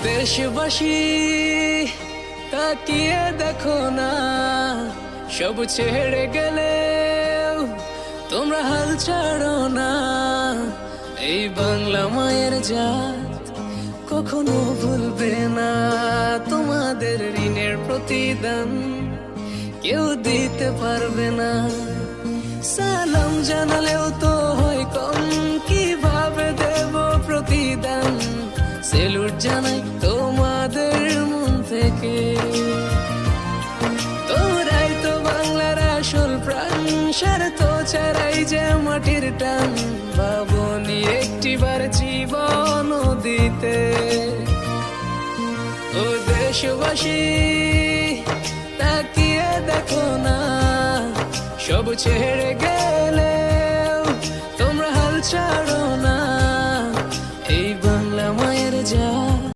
দেশবাসী তাকিয়ে দেখো না, সব ছেড়ে গেলেও তোমরা হাল ছাড়ো না। এই বাংলা মায়ের জাত কখনো ভুলবে না, তোমাদের ঋণের প্রতিদান কেউ দিতে পারবে না। সালাম জানালেও তো হয় কম, কিভাবে দেব প্রতিদান? সেলুট জানাই তোমাদের মন থেকে, তোমরাই তো বাংলার আসল প্রাণ, স্বার্থ ছাড়াই যে মাটির টান। ভাবনি একটিবার জীবন দিতে। ও দেশবাসী তাকিয়ে দেখো না, সব ছেড়ে গেলেও তোমরা হাল ছাড়ো